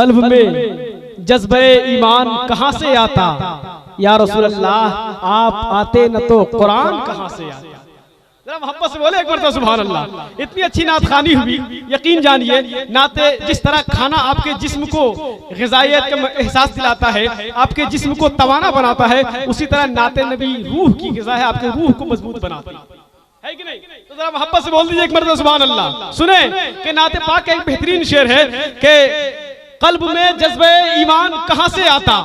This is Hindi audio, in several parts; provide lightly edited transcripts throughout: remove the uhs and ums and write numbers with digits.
कल्ब में जज्बे ईमान कहाँ से आता, या रसूल अल्लाह आप आते न तो कुरान कहाँ से आता। जरा मोहब्बत से बोले एक बार सुभान अल्लाह। इतनी अच्छी नात खानी हुई, यकीन जानिए नाते जिस तरह खाना आपके जिस्म को ग़िज़ाइयत का एहसास दिलाता है, आपके जिस्म को तवाना बनाता है, उसी तरह नाते नबी रूह की ग़िज़ा है, आपके रूह को मजबूत बनाती है कि नहीं। तो जरा मोहब्बत से बोल दीजिए एक मरतबा सुभान अल्लाह। सुने कि नाते पाक का एक बेहतरीन शेर है कि कल्ब में जज्बे ईमान कहाँ से आता,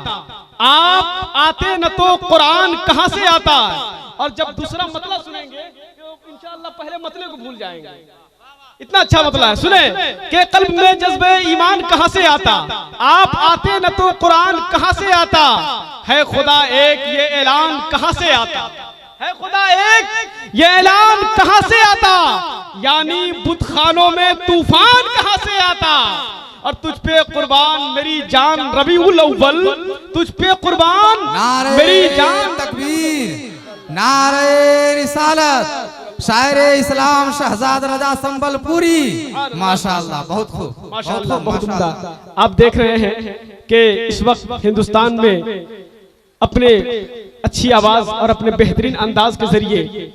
आप आते न तो कुरान कहाँ से आता। और जब दूसरा मतलब सुनेंगे तो इंशाअल्लाह पहले मतलब को भूल जाएंगे, इतना अच्छा मतलब है। सुने कि कल्ब में जज्बे ईमान कहाँ से आता, आप आते न तो कुरान कहाँ से आता, है खुदा एक ये ऐलान कहाँ से आता, है खुदा एक ये ऐलान कहाँ से आता, यानी बुतखानों में तूफान कहाँ से आता। और तुझ पे कुर्बान मेरी जान रबीउल अव्वल, तुझ पे कुर्बान मेरी जान। तकबीर, नारे रिसालत, शायर इस्लाम शहजाद रजा संबलपुरी। माशाअल्लाह, बहुत खूब, माशाअल्लाह, बहुत उम्दा। आप देख रहे हैं कि इस वक्त हिंदुस्तान में अपने अच्छी आवाज और अपने बेहतरीन अंदाज के जरिए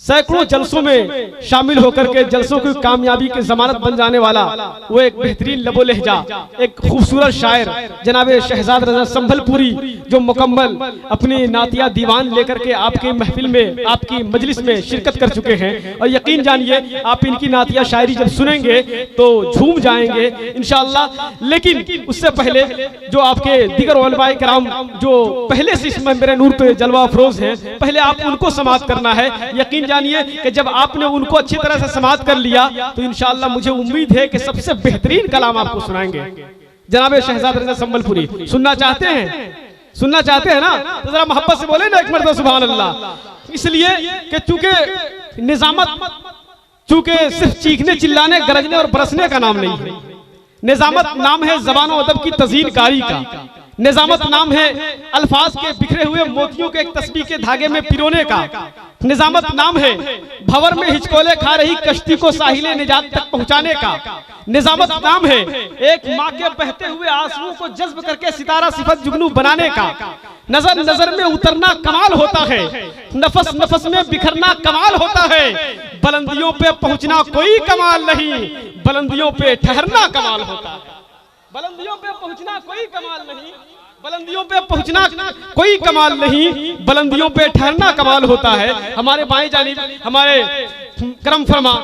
सैकड़ों जलसों में शामिल होकर के जलसों की कामयाबी की जमानत बन जाने वाला वो एक बेहतरीन लबो लहजा, एक खूबसूरत शायर जनाब शहजाद रजा संभलपुरी, जो मुकम्मल अपनी नातिया दीवान लेकर के आपकी महफिल में, आपकी मजलिस में शिरकत कर चुके हैं। और यकीन जानिए आप इनकी नातिया शायरी जब सुनेंगे तो झूम जाएंगे इंशाअल्लाह। लेकिन उससे पहले जो आपके दीगर उलमाए किराम जो पहले से इसमें मेरे नूर पे जलवा अफरोज हैं, पहले आप उनको समाअत करना है। यकीन जानिए कि जब आपने उनको अच्छी तरह से समाअत कर लिया तो इंशाअल्लाह मुझे उम्मीद है कि सबसे बेहतरीन कलाम आपको सुनाएंगे जनाब शहजाद रजा संबलपुरी। सुनना चाहते हैं, सुनना चाहते हैं ना, तो जरा मोहब्बत से बोले ना एक मरतबा सुभान अल्लाह। इसलिए कि चूंकि निजामत, चूंकि सिर्फ चीखने चिल्लाने गरजने और बरसने का नाम नहीं है, निजामत नाम है ज़बान और अदब की तज़ीन कारी का, निजामत नाम है अल्फाज के बिखरे हुए मोतियों के एक तस्बीह के धागे में पिरोने का, निजामत नाम है भंवर में हिचकोले खा रही कश्ती को साहिले निजात तक पहुंचाने का, निजामत नाम है एक माँ के बहते हुए आंसुओं को जज्ब करके सितारा सिफत जुगनू बनाने का, नजर नजर में उतरना कमाल होता है, नफस नफस में बिखरना कमाल होता है, बुलंदियों पे पहुंचना कोई कमाल नहीं, बुलंदियों पे ठहरना कमाल होता है, बुलंदियों पे पहुंचना कोई कमाल नहीं, बुलंदियों पे पहुंचना कोई कमाल नहीं, बुलंदियों पे ठहरना कमाल होता है। हमारे बाएं जानिब हमारे करम फरमा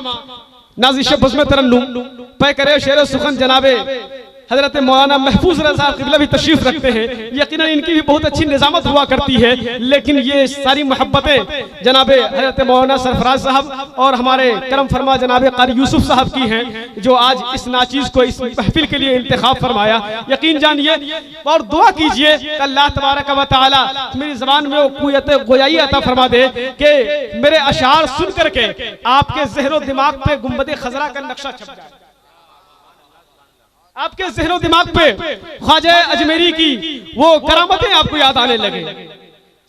नाज़िश बज़्म तरन्नुम पे करे शेर सुखन जनाबे हजरत मौलाना महफूज रज़ा क़िबला भी तशरीफ रखते हैं। यकीनन इनकी भी बहुत अच्छी निजामत हुआ करती है, लेकिन ये सारी मोहब्बतें जनाबे हजरत मौलाना सरफराज साहब और हमारे करम फरमा जनाबे क़ारी यूसुफ साहब की हैं, जो आज इस नाचीज़ को इस महफिल के लिए इंतखाब फरमाया। यकीन जानिए और दुआ कीजिए अल्लाह तबारक व तआला मेरी ज़बान में वो क़ुव्वत गोयाई अता फरमा दे कि मेरे अशार सुन करके आपके ज़हन दिमाग पे गुंबद खज़रा का नक्शा छप जाए, आपके ज़हन दिमाग पे ख्वाजा अजमेरी की वो करामतें आपको याद आने लगे।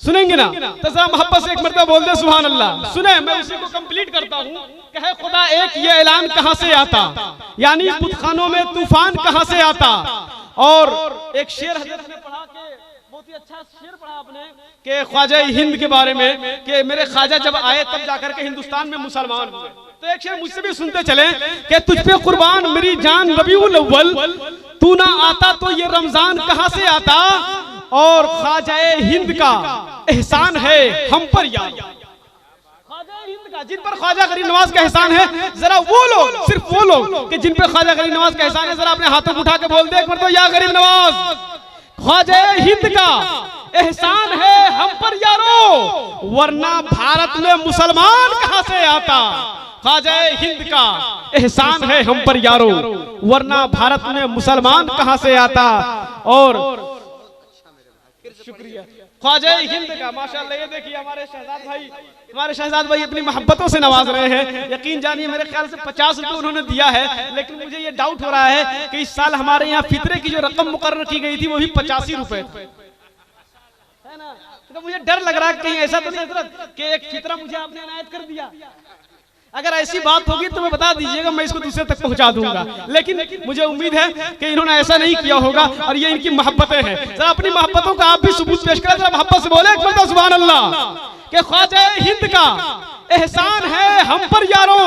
सुनेंगे ना तो जरा मोहब्बत से एक मरतबा बोल दे सुभान अल्लाह। सुने मैं उसी को कंप्लीट करता हूँ कि है खुदा एक ये ऐलान कहाँ से आता, यानी बुतखानों में तूफान कहाँ से आता। और एक शेर हजरत ने पढ़ा के बहुत ही अच्छा शेर पढ़ा आपने कि ख्वाजा हिंद के बारे में कि मेरे ख्वाजा जब आए तब जाकर के हिंदुस्तान में मुसलमान हुए। तो एक शेर मुझसे भी सुनते चले कि तुझ पे कुर्बान मेरी जान रबीउल अव्वल, तू ना आता तो ये रमजान कहाँ से आता, और ख्वाजाए हिंद का एहसान है हम पर यार, ख्वाजा हिंद का जिन पर ख्वाजा गरीब नवाज का एहसान है, जरा वो लोग, सिर्फ वो लोग कि जिन पर ख्वाजा गरीब नवाज का एहसान है, जरा अपने हाथों उठा के बोल दे एक मरतबा या गरीब नवाज, ख्वाजा हिंद का एहसान है हम पर यारो, वरना भारत में मुसलमान कहाँ से आता। ख्वाजा हिंद का एहसान है हम पर यारो, वरना भारत में मुसलमान कहाँ से आता। और शुक्रिया ख्वाजा हिंद का। माशाअल्लाह, ये देखिए हमारे शहजाद भाई अपनी मोहब्बतों से नवाज रहे हैं। यकीन जानिए मेरे ख्याल से 50 रुपए उन्होंने दिया है, लेकिन मुझे ये डाउट हो रहा है कि इस साल हमारे यहाँ फितरे की जो रकम मुकर्रर की गई थी वो भी 85 रुपए है ना। तो मुझे डर लग रहा है कहीं ऐसा तो नहीं कि एक फितरा मुझे आपने इनायत कर दिया। अगर ऐसी बात होगी तो मैं बता दीजिएगा, मैं इसको दूसरे तक पहुंचा दूंगा। लेकिन मुझे उम्मीद है कि इन्होंने ऐसा नहीं किया होगा और ये इनकी मोहब्बतें हैं। जरा अपनी मोहब्बतों का आप भी सबूत पेश करें, जरा मोहब्बत से बोले एक मरतबा सुभान अल्लाह। कि ख्वाजा हिंद का एहसान है हम पर यारों,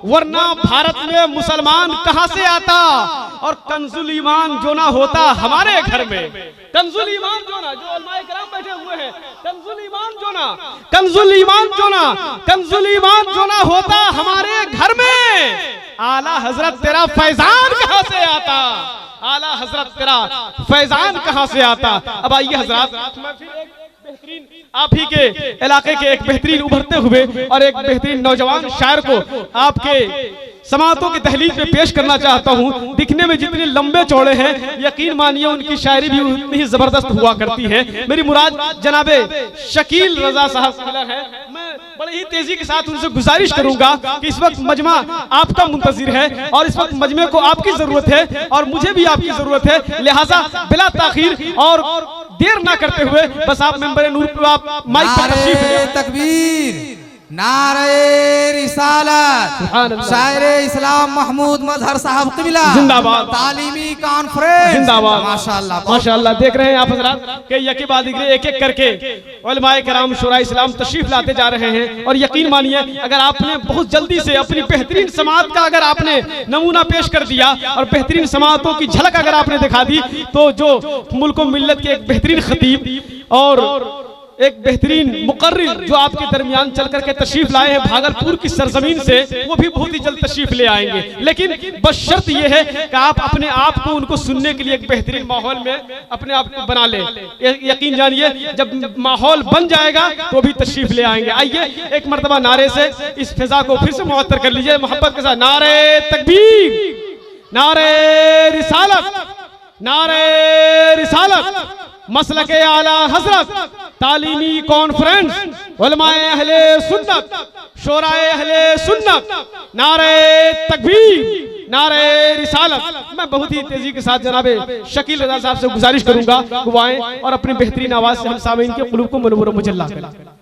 वरना भारत में मुसलमान कहां से आता। और कंजुल ईमान जो ना होता हमारे घर में, कंजुल ईमान जो ना, जो उलमाए किराम बैठे हुए हैं, कंजुल ईमान जो ना, कंजुल ईमान जो ना, कंजुल ईमान जो ना होता हमारे घर में, आला हजरत तेरा फैजान कहां से आता, आला हजरत तेरा फैजान कहां से आता। अब आइए हजरत, मैं फिर एक बेहतरीन आप ही के इलाके के एक बेहतरीन उभरते हुए और एक बेहतरीन नौजवान शायर को आपके समातों की दहलीज पे पेश करना चाहता हूँ। दिखने में जितने लंबे चौड़े हैं, यकीन मानिए उनकी शायरी भी उतनी ही जबरदस्त हुआ करती है। मेरी मुराद जनाबे शकील रजा साहब है। मैं बड़ी ही तेजी के साथ उनसे गुजारिश करूंगा कि इस वक्त मजमा आपका मुंतजिर है और इस वक्त मजमे को आपकी जरूरत है और मुझे भी आपकी जरूरत है। लिहाजा बिला ताखीर और देर ना करते हुए बस आप मेंबर नूर पे आप माइक पर तशरीफ ले। तकबीर, नारे रिसालत, शायर इस्लाम महमूद मजहर साहब क़िबला जिंदाबाद, तालीमी कॉन्फ्रेंस जिंदाबाद। माशाअल्लाह माशाअल्लाह। देख रहे हैं आप हजरात के यके बाद एक एक करके उलमाए किराम शुरा इस्लाम तशरीफ लाते जा रहे हैं। और यकीन मानिए अगर आपने बहुत जल्दी से अपनी बेहतरीन समात का अगर आपने नमूना पेश कर दिया और बेहतरीन समातों की झलक अगर आपने दिखा दी, तो जो मुल्क व मिल्लत के एक बेहतरीन खतीब और एक बेहतरीन मुकर्रिर जो आपके दरमियान चल करके तशरीफ लाए हैं भागलपुर की सरजमीन से, वो भी बहुत ही जल्द तशरीफ ले आएंगे। लेकिन बस शर्त यह है कि आप अपने आप को उनको सुनने के लिए एक बेहतरीन माहौल में अपने आप को बना लें। यकीन जानिए जब माहौल बन जाएगा तो भी तशरीफ ले आएंगे। आइए एक मरतबा नारे से इस फिजा को फिर से मुअत्तर कर लीजिए मोहब्बत के साथ। नारे तकबीर, नारे रिसालत, नारे रिसालत, मसलके आला हजरत, तालीमी कॉन्फ्रेंस, उलमाए अहले सुन्नत, शोराए अहले सुन्नत, नारे तकबीर, नारे रिसालत। मैं बहुत ही तेजी के साथ जनाबे शकील रजा साहब से गुजारिश करूंगा वो आएं और अपनी बेहतरीन आवाज से हम सामीन के कुलूब को मनोवर मुजल्ला करें।